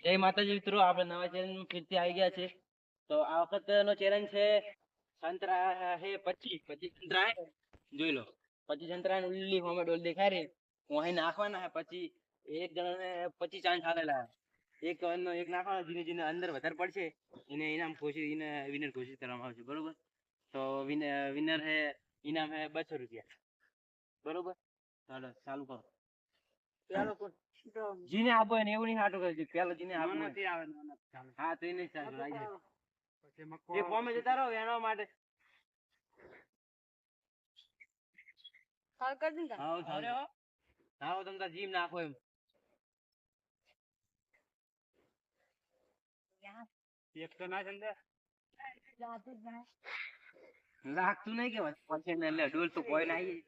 જય માતાજી મિત્રો, આપણે નવા ચેલેન્જ ફરીથી આવી ગયા છે. તો આ વખતનો ચેલેન્જ છે સંતરા હે 25 સંતરા હે, જોઈ લો. 25 સંતરા ને ઉલ્લી હોમે ડોલ દેખાય રે, હું અહીં નાખવાના હે. પછી એક જણાને 25 ચાન્સ આલેલા. એક નો એક નાખવાનો, જેને જેને અંદર વધારે પડશે એને ઇનામ ઘોષિત, એને વિનર ઘોષિત કરવામાં આવશે, બરોબર? તો વિનર હે, ઇનામ હે 200 રૂપિયા, બરોબર? ચાલો ચાલુ કરો. ચાલો જીને આપો એને એવું નહીં હાટું કરે, પેલો જીને આપો નથી આવે. હા તો એને ચાલુ રાખજો. એ ફોર્મે જતા રહો એના માટે. હાલ કરી દીધા. હા તમે તાર જીમ નાખો એમ. એક તો ના ચંદે લાગતું નહીં કે પછી ને લે ડોલ તો કોઈ નહીં.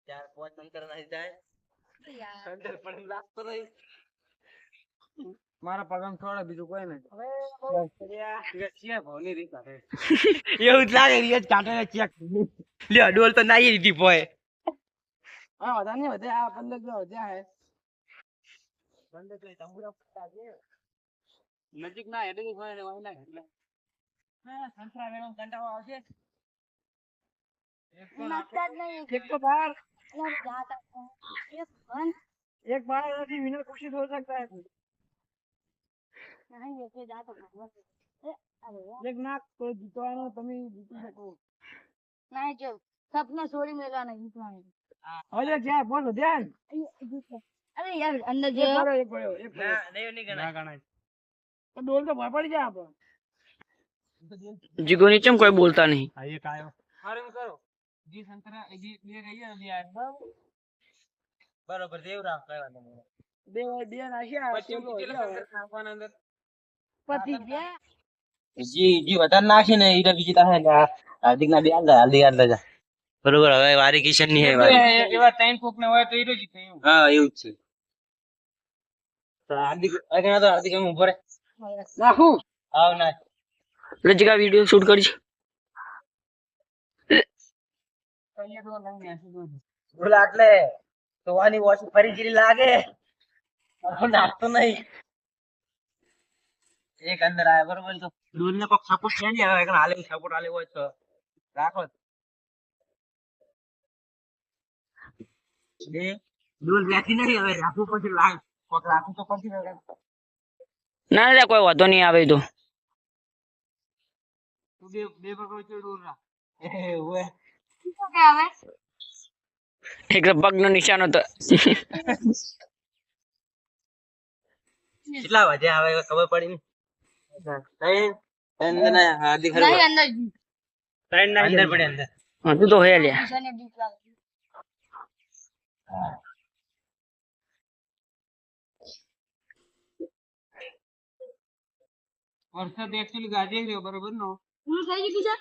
4-5 અંતર નહીં જાય. અંતર પણ લાગતો નહીં. મારા પગમ થોડા, બીજું કોઈ નહીં. એવું જ લાગે રિયજ કાઢે ચેક. લ્યો ડોલ તો નાઈ દીધી પોય. હા વધા નહીં વધે, આ 15 જો વધ્યા હે. 15 તો તંબુરા ફૂટા છે નજીક ના એટલે હોય ને વાય ના એટલે. હા સંતરા વેણો કંટાળો આવશે. એક તો બાર एक बार ऐसी विनर घोषित हो सकता है। नहीं ऐसे जा तो एक नाक तो जीतवानो તમે જીતી શકો નહીં। જો સપના છોડી મેલા નહીં જીતવાનું। ઓલે જાય બોલો ધ્યાન। અરે યાર અંદર જે કરો એક પડ્યો એક ના નહીં ગણાય તો ડોલ તો પડી જાય આપો। જીગો નીચે कोई बोलता नहीं। આ એક આયો હારે કરો જી સંતરા જી બે રહી ને યાર બરોબર દેવ રાખ કહેવા તમને બે બે નાખ્યા પછી નાખવાના અંદર પછી ગયા जी जी વધારે નાખી ને ઈરા વિજેતા હે હાર્દિક ના બે હાર્દિક જા બરોબર। હવે વારી કિશન ની હે વારી એવા ત્રણ કોક ને હોય તો ઈરો જીતે એવું। હા એવું જ છે તો હાર્દિક આગળ તો હાર્દિક એમ ઉપર નાખું આવ ના रजिका वीडियो शूट करी બોલા એટલે તો વાની વોચ ફરી ગીરી લાગે નાખતો નહીં એક અંદર આયા બરોબર। તો ડોલ ને કોક સપોર્ટ છે ને હવે હાલે સપોર્ટ આલે હોય તો રાખો બે ડોલ બેઠી નથી હવે રાખવું પછી લાગ કોક રાખવું તો પછી ना ना कोई वादो नहीं आवे तो બે બે પકડ છે ડોલ રાખ એ ઓએ શું કે આવે એક પગ નો નિશાન હતો કેટલા વાગ્યા આવે ખબર પડી નહીં અંદર ના હાર્દિક હર नहीं अंदर ટ્રેન ના અંદર પડે અંદર हां तू तो है ले વરસાદ એક્ચ્યુઅલી ગાજે રહ્યો બરોબર નો હું થઈ ગઈ છે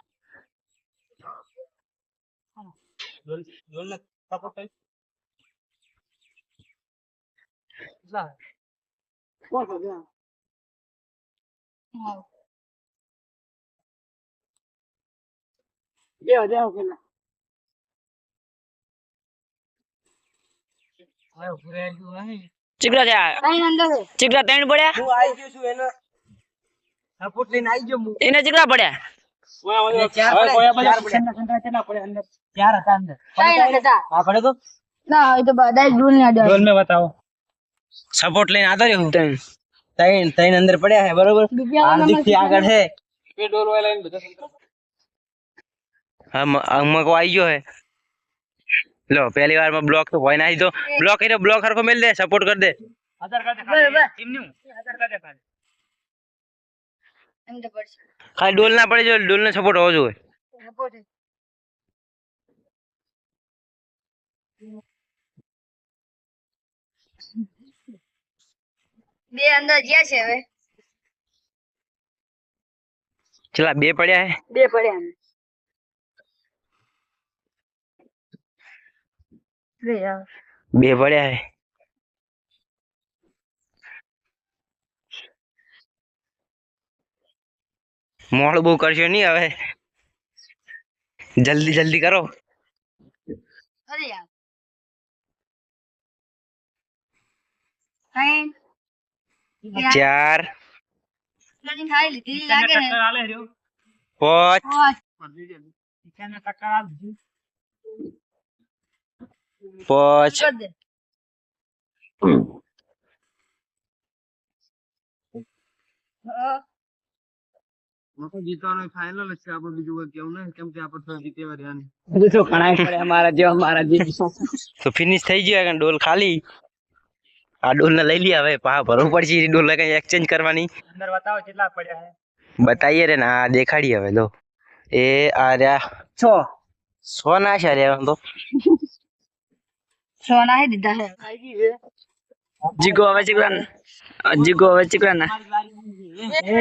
ડોલ ડોલ ને સપોર્ટ થઈ લા કોણ ગયા હા બે જાવ પેલા આયો પૂરે ગયો નહીં चिगड़ा जा नहीं अंदर है चिगड़ा तीन पड़या હું આવી ગયો છું એનો સપોર્ટ લઈને આવી ગયો હું इने चिगड़ा पड़या ચાર પડ્યા સંતરા કેટલા પડ્યા અંદર ચાર હતા અંદર હા પડે તો ना ये तो बदाई डूल ने डर ડોલ મે બતાવો સપોર્ટ લઈને આતો રહ્યો હું ત્રણ ત્રણ અંદર પડ્યા હે બરોબર હાર્દિક થી આગળ હે બે ડોલ વાળા લઈને બધા સંતરા हम को आई गयो है लो पहली बार में ब्लॉक तो होय नहीं तो ब्लॉक करे ब्लॉक हर को मिल दे सपोर्ट कर दे આધાર કાર્ડ ખાલી ટીમ નું આધાર કાર્ડ ખાલી अंदर पड़ खाली डोल ना पड़े जो डोल ने सपोर्ट हो जो सपोर्ट બે અંદર જ્યા છે હવે ચલા બે પડ્યા હે બે પડ્યા બે યાર બે પડ્યા હે મોડ બહુ કરશો નહીં હવે जल्दी जल्दी करो अरे यार 4 ખાઈ લીધી લાગે છે. 5 5 કર દે. હા. જીતવાનો ફાઇનલ છે આપણે બીજું કોઈ કેવું નહીં કેમ કે આપણે તો જીતેવા રહ્યા નહીં. તો ફિનિશ થઈ ગયો કે ડોલ ખાલી આ ડોલ ને લઈ લે હવે પા ભરવું પડશે એ ડોલ કઈ એક્સચેન્જ કરવાની અંદર બતાવો કેટલા પડ્યા છે. બતાઈએ રે ને આ દેખાડી હવે લો એ આ રહ્યા 100 ના છે રે આમ તો સોના હે દીધા છે. જીગો હવે ચીકવાન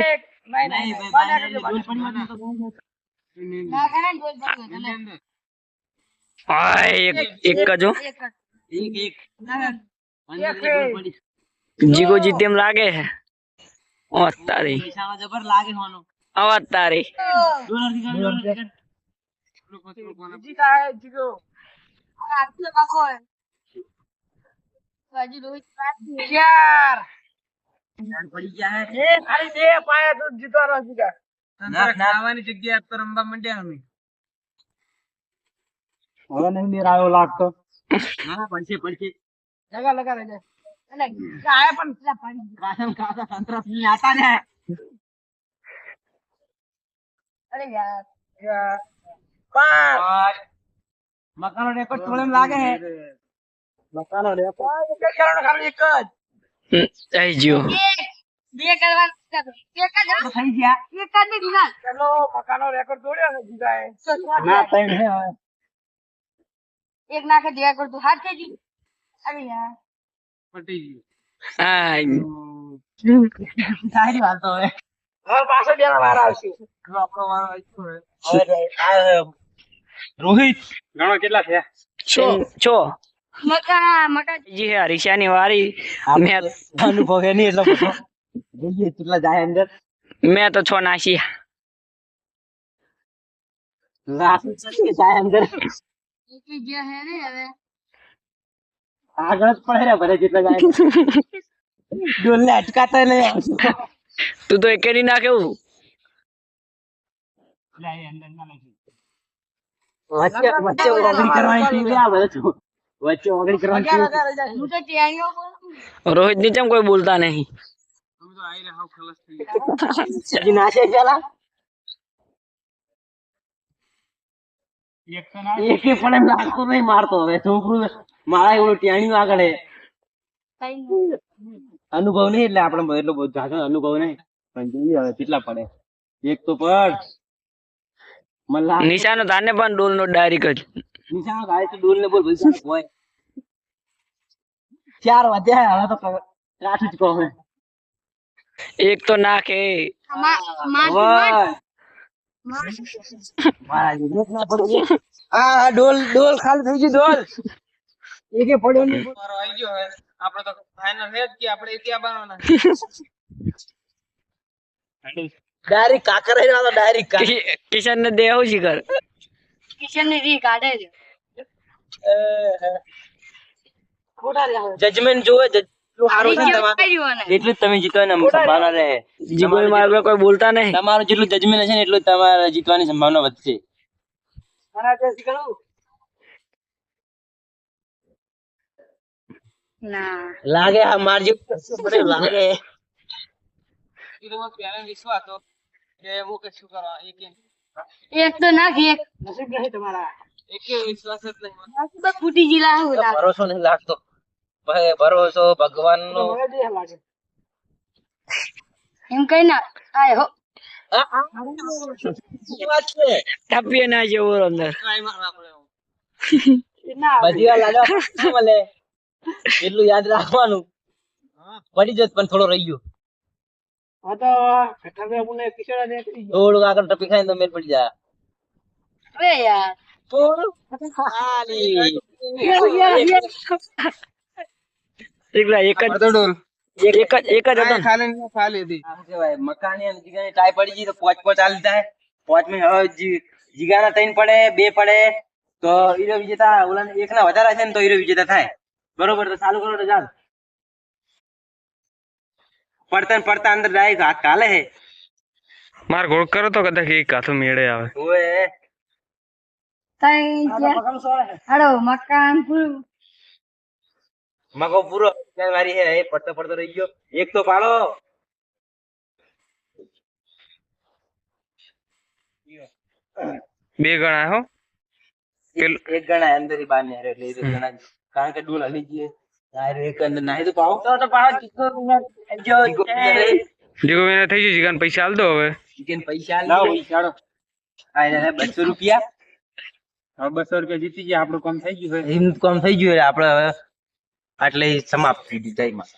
એક નહીં ના કરે ને બોલ બોલ. આ એક જ હો. એક ના જીગો જીતે એમ લાગે છે ઓ તારી પૈસામાં જબર લાગે હોનો. આવા તારી જીતા હે જીગો. આટલો બાકો હે. હજી રોહિત પાછી ચાર પડી ગયા હે. એ ખાલી બે પાયા તો જીતવાનો જીગા. ખાવાની જગ્યાએ તો રમવા માંડ્યા અમે. હવે નહીં મેર આવ્યો લાગતો. હા પડશે. લગા રે. અને કાય પણ પેલા પાણી કાસમ સંતરા પીને આતા ને. અરે યાર. 5 મકાનો રેકોર્ડ થોડેમ લાગે હે. મકાનો રેકોર્ડ કરવાનો ખાલી એક જ. થઈ ગયો બે કરવાનું એક જ થઈ ગયા. એક જ નહીં દીધા. ચલો મકાનો રેકોર્ડ તોડ્યો ને જીગાએ. ના તઈ હે હવે. એક નાખે દિયા કર તું હાથ થઈ અરે યાર પટી ગયું. આ સારી વાત તો હવે. હવે પાછો બેના વાર આવશે. આપણો વાર આવશે હવે. હવે રોહિત ગણો કેટલા થયા? છો મકા જી હે હરીશાની વારી મેં અનુભવ હે નહીં એટલો બધો. જોઈએ કેટલા જાય અંદર. મેં તો 6 નાસી લાખ જાય અંદર. એક ગયા હે ને હવે આગળ જ પડે રે ભરે જેટલા જાય. ડોલ ને અટકાતા નહીં. તું તો એકે નહીં નાખે એવું વચ્ચે ઓગળી કરવાની ટીમ આ બધું. વચ્ચે ઓગળી કરવાની ટીમ. હું તો ટેણીઓ બોલું રોહિત ની ચમ કોઈ બોલતા નહીં અમે તો આઈ રહ્યા ખલાસ થઈ ગયા. હજી નાશે પેલા. એકે પણ એમ લાગતો નહીં મારતો હવે છોકરું મારા એવું ટેણીયું આગળ હે. કઈ અનુભવ નહીં એટલે આપણે એટલો બધો જાજો અનુભવ નહીં પણ જોઈએ હવે કેટલા પડે. એક તો પડ મલ્લા નિશાનો તાને પણ ડોલ નો ડાયરેક્ટ જ નિશાનો ગાય તો ડોલ ને બોલ બધું હોય. 4 વધ્યા હવે તો કાઠું જ કહો હે. એક તો નાખે વાહ મારા જીગત ના પડે. આ ડોલ ખાલી થઈ ગઈ ડોલ. એકે પડ્યો નહીં. મારો આવી ગયો હે. આપણે તો ફાઇનલ હે જ કે આપણે એક બારવાના. ડાયરેક્ટ કાકર હે વાળો ડાયરેક્ટ કિશન ને દેવું શિખર કિશન ની રી કાઢે છે ખોટા લાવે જજમેન્ટ જોવે સારું છે તમારું એટલું જ તમે જીતવાની સંભાવના રહે. જીગો મારા પર કોઈ બોલતા નહીં તમારું જેટલું જજમેન્ટ હશે ને એટલું જ તમારે જીતવાની સંભાવના વધશે. ના લાગે આ માર જેવું લાગે. એક તો નાખ એક તો ફૂટી જીલા હું ભરોસો નહીં લાગતો. ભરોસો ભગવાન નો. એમ કઈ ના આય હો ટપીએ ના જેવો અંદર બધી વાર લાડવા મળે એટલું યાદ રાખવાનું. પડી જત પણ થોડો રહી ગયો. થોડું આગળ ટપી ખાય તો મેળ પડી જાય. અરે યાર થોડું એક જ હતો ને. મકાની અને જીગાની ટાઈ પડી ગઈ તો પોચ ચાલી જાય. પોચ માં હવે જીગાના 3 પડે 2 પડે તો હીરો વિજેતા. ઓલા એક ના વધારે છે ને તો હીરો વિજેતા થાય. બરોબર તો ચાલુ કરો તો ચાલ. પડતા ને પડતા અંદર ડાયરેક્ટ હાથ કાલે હે માર ગોળ કરો તો કદાચ એક હાથો મેળે આવે. ઓએ તઈ જ્યાં હાલો મકાન પૂરું મગો પૂરો ચાલ વારી હે એ પડતો પડતો રહી ગયો એક તો પાડો બે ગણા હો. એક ગણા અંદર થી બહાર નહીં એટલે એ તો ગણા જ. કારણ કે ડોલ હલી ગઈ યાર એક અંદર નાહી તો પાડો તો પાડો ચીકો જો જીગો એને થઈ ગયું જીગાને પૈસા આલ દો હવે. ચિકન પૈસા લાવ ચાલો આ એને 200 રૂપિયા હવે 200 રૂપિયા જીતી ગયા આપણું કામ થઈ ગયું એમ કામ થઈ ગયું એટલે આપણે હવે આટલે સમાપ્ત થઈ ગઈ જયમાં